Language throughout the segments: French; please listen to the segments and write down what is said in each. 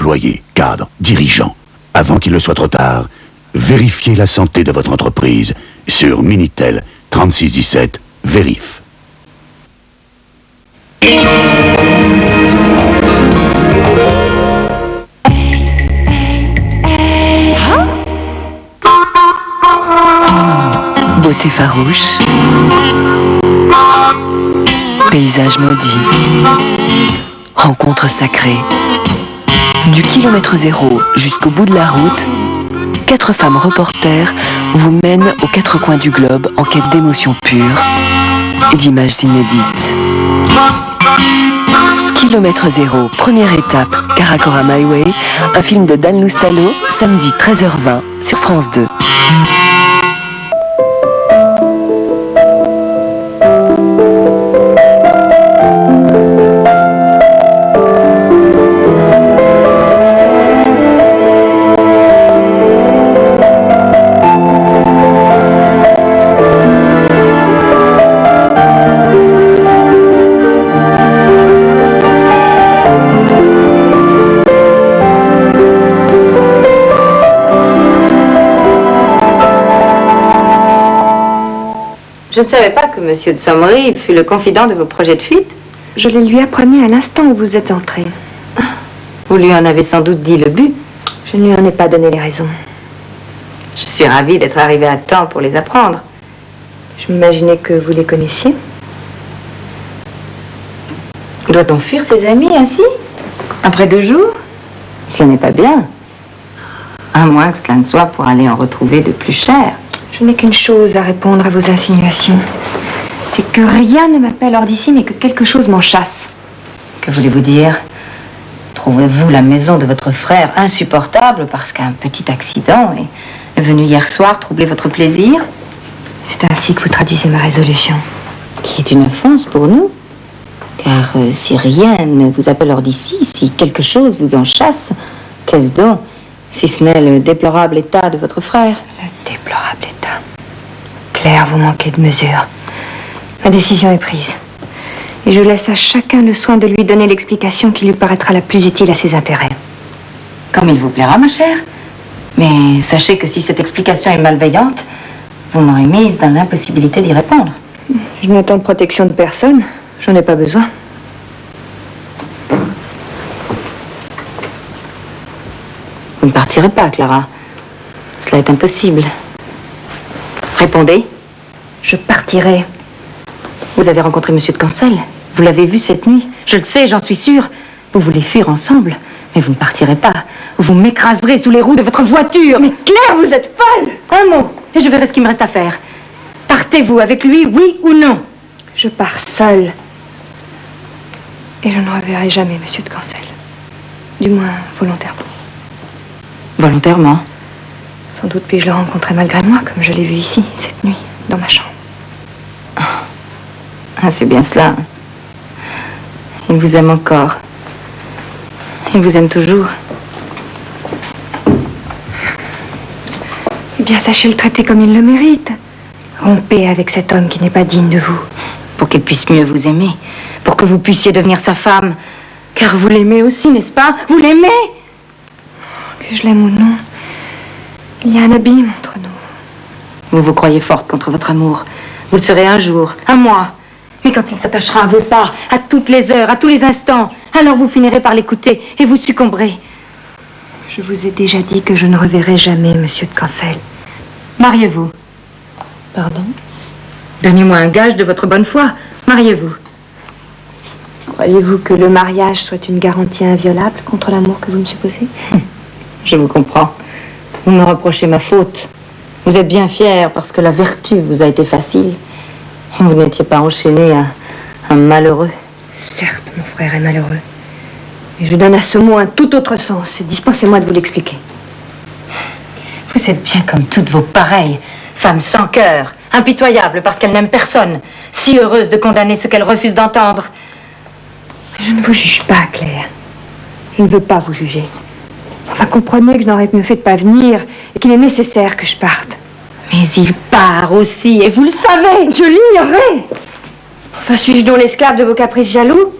employés, cadres, dirigeants. Avant qu'il ne soit trop tard, vérifiez la santé de votre entreprise sur Minitel 3617 Vérif. Beauté farouche, paysage maudit, rencontre sacrée. Du kilomètre zéro jusqu'au bout de la route, 4 femmes reporters vous mènent aux 4 coins du globe en quête d'émotions pures et d'images inédites. Kilomètre zéro, première étape, Karakoram Highway, un film de Dan Loustalot, samedi 13h20 sur France 2. Je ne savais pas que Monsieur de Sommery fut le confident de vos projets de fuite. Je les lui apprenais à l'instant où vous êtes entré. Vous lui en avez sans doute dit le but. Je ne lui en ai pas donné les raisons. Je suis ravie d'être arrivée à temps pour les apprendre. Je m'imaginais que vous les connaissiez. Doit-on fuir ses amis ainsi, après 2 jours? Cela n'est pas bien. À moins que cela ne soit pour aller en retrouver de plus cher. Je n'ai qu'une chose à répondre à vos insinuations. C'est que rien ne m'appelle hors d'ici, mais que quelque chose m'en chasse. Que voulez-vous dire? Trouvez-vous la maison de votre frère insupportable parce qu'un petit accident est venu hier soir troubler votre plaisir? C'est ainsi que vous traduisez ma résolution. Qui est une offense pour nous. Car si rien ne vous appelle hors d'ici, si quelque chose vous en chasse, qu'est-ce donc, si ce n'est le déplorable état de votre frère? Le déplorable état. Claire, vous manquez de mesure. Ma décision est prise. Et je laisse à chacun le soin de lui donner l'explication qui lui paraîtra la plus utile à ses intérêts. Comme il vous plaira, ma chère. Mais sachez que si cette explication est malveillante, vous m'aurez mise dans l'impossibilité d'y répondre. Je n'attends de protection de personne. J'en ai pas besoin. Vous ne partirez pas, Clara. Cela est impossible. Répondez. Je partirai. Vous avez rencontré Monsieur de Cancel. Vous l'avez vu cette nuit. Je le sais, j'en suis sûre. Vous voulez fuir ensemble. Mais vous ne partirez pas. Vous m'écraserez sous les roues de votre voiture. Mais Claire, vous êtes folle! Un mot, et je verrai ce qu'il me reste à faire. Partez-vous avec lui, oui ou non? Je pars seule. Et je ne reverrai jamais Monsieur de Cancel. Du moins, volontairement. Volontairement? Sans doute puis-je le rencontrer malgré moi, comme je l'ai vu ici, cette nuit, dans ma chambre. Ah, c'est bien cela. Il vous aime encore. Il vous aime toujours. Eh bien, sachez le traiter comme il le mérite. Rompez avec cet homme qui n'est pas digne de vous. Pour qu'il puisse mieux vous aimer. Pour que vous puissiez devenir sa femme. Car vous l'aimez aussi, n'est-ce pas? Vous l'aimez? Que je l'aime ou non, il y a un abîme entre nous. Vous vous croyez forte contre votre amour. Vous le serez un jour, un mois. Mais quand il s'attachera à vos pas, à toutes les heures, à tous les instants, alors vous finirez par l'écouter et vous succomberez. Je vous ai déjà dit que je ne reverrai jamais Monsieur de Cancel. Mariez-vous. Pardon? Donnez-moi un gage de votre bonne foi. Mariez-vous. Croyez-vous que le mariage soit une garantie inviolable contre l'amour que vous me supposez? Je vous comprends. Vous me reprochez ma faute. Vous êtes bien fière parce que la vertu vous a été facile. Vous n'étiez pas enchaîné à un malheureux. Certes, mon frère est malheureux. Mais je donne à ce mot un tout autre sens. Et dispensez-moi de vous l'expliquer. Vous êtes bien comme toutes vos pareilles. Femmes sans cœur, impitoyables parce qu'elles n'aiment personne. Si heureuses de condamner ce qu'elles refusent d'entendre. Je ne vous juge pas, Claire. Je ne veux pas vous juger. Enfin, comprenez que je n'aurais mieux fait de pas venir et qu'il est nécessaire que je parte. Mais il part aussi, et vous le savez. Je l'ignorais. Enfin, suis-je donc l'esclave de vos caprices jaloux?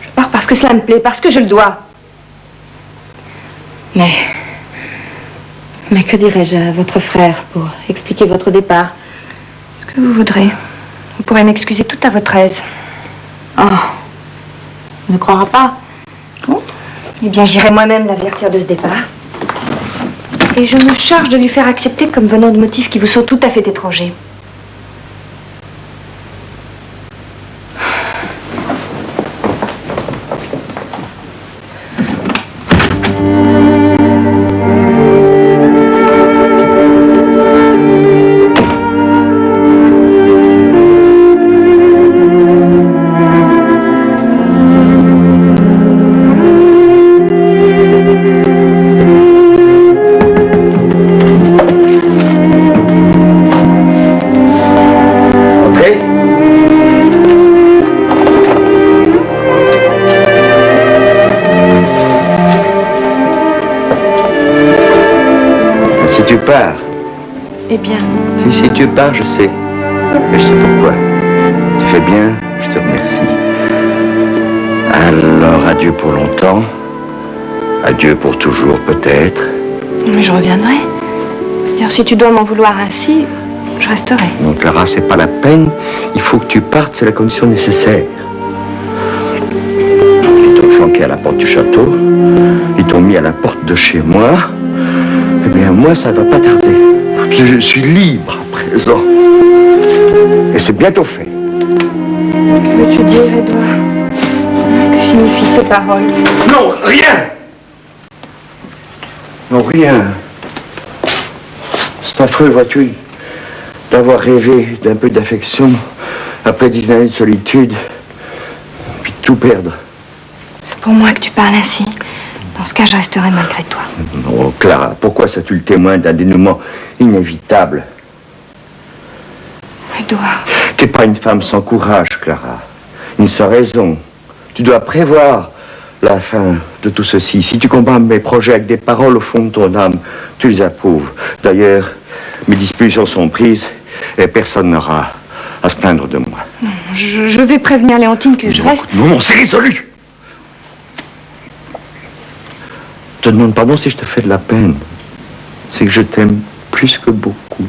Je pars parce que cela me plaît, parce que je le dois. Mais que dirais-je à votre frère pour expliquer votre départ? Ce que vous voudrez. Vous pourrez m'excuser tout à votre aise. Oh, il ne croira pas. Bon. Eh bien, j'irai moi-même l'avertir de ce départ. Et je me charge de lui faire accepter comme venant de motifs qui vous sont tout à fait étrangers. Eh bien... Si tu pars, je sais. Mais je sais pourquoi. Tu fais bien, je te remercie. Alors, adieu pour longtemps. Adieu pour toujours, peut-être. Mais je reviendrai. D'ailleurs, si tu dois m'en vouloir ainsi, je resterai. Non, Clara, c'est pas la peine. Il faut que tu partes, c'est la condition nécessaire. Ils t'ont flanqué à la porte du château. Ils t'ont mis à la porte de chez moi. Eh bien, moi, ça va pas tarder. Je suis libre à présent. Et c'est bientôt fait. Que veux-tu dire, Édouard? Que signifient ces paroles? Non, rien! Non, rien. C'est affreux, vois-tu, d'avoir rêvé d'un peu d'affection après 10 années de solitude, puis de tout perdre. C'est pour moi que tu parles ainsi. Dans ce cas, je resterai malgré toi. Non, Clara, pourquoi ça tu le témoin d'un dénouement inévitable? Édouard. T'es pas une femme sans courage, Clara, ni sans raison. Tu dois prévoir la fin de tout ceci. Si tu combats mes projets avec des paroles au fond de ton âme, tu les approuves. D'ailleurs, mes dispositions sont prises et personne n'aura à se plaindre de moi. Non, je vais prévenir Léontine que je reste... Non, c'est résolu. Je te demande pardon si je te fais de la peine. C'est que je t'aime plus que beaucoup.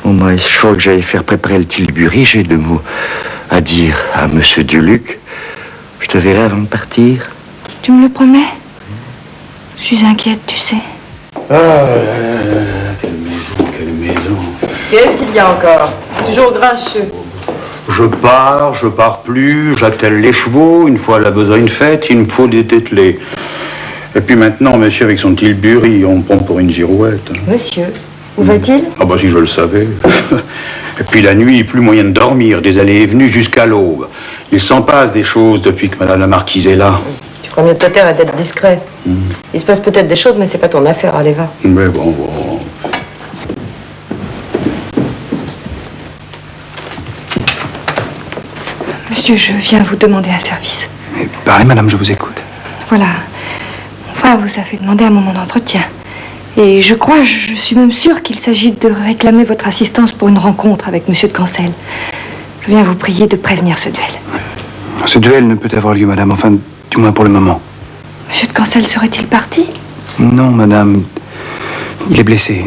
Bon, moi, il faut que j'aille faire préparer le tilbury. J'ai 2 mots à dire à Monsieur Duluc. Je te verrai avant de partir. Tu me le promets? Je suis inquiète, tu sais. Ah, quelle maison, quelle maison. Qu'est-ce qu'il y a encore? Toujours grincheux. Je pars plus, j'attelle les chevaux, une fois la besogne faite, il me faut des dételés. Et puis maintenant, monsieur, avec son tilbury, on me prend pour une girouette. Monsieur, où va-t-il? Ah bah si je le savais. Et puis la nuit, plus moyen de dormir, des allées et venues jusqu'à l'aube. Il s'en passe des choses depuis que madame la marquise est là. Tu crois mieux de te taire et d'être discret. Il se passe peut-être des choses, mais c'est pas ton affaire, allez, va. Mais bon. Monsieur, je viens vous demander un service. Parlez, madame, je vous écoute. Voilà. Mon frère vous a fait demander un moment d'entretien. Et je crois, je suis même sûre qu'il s'agit de réclamer votre assistance pour une rencontre avec monsieur de Cancel. Je viens vous prier de prévenir ce duel. Ce duel ne peut avoir lieu, madame, enfin, du moins pour le moment. Monsieur de Cancel serait-il parti? Non, madame. Il est blessé.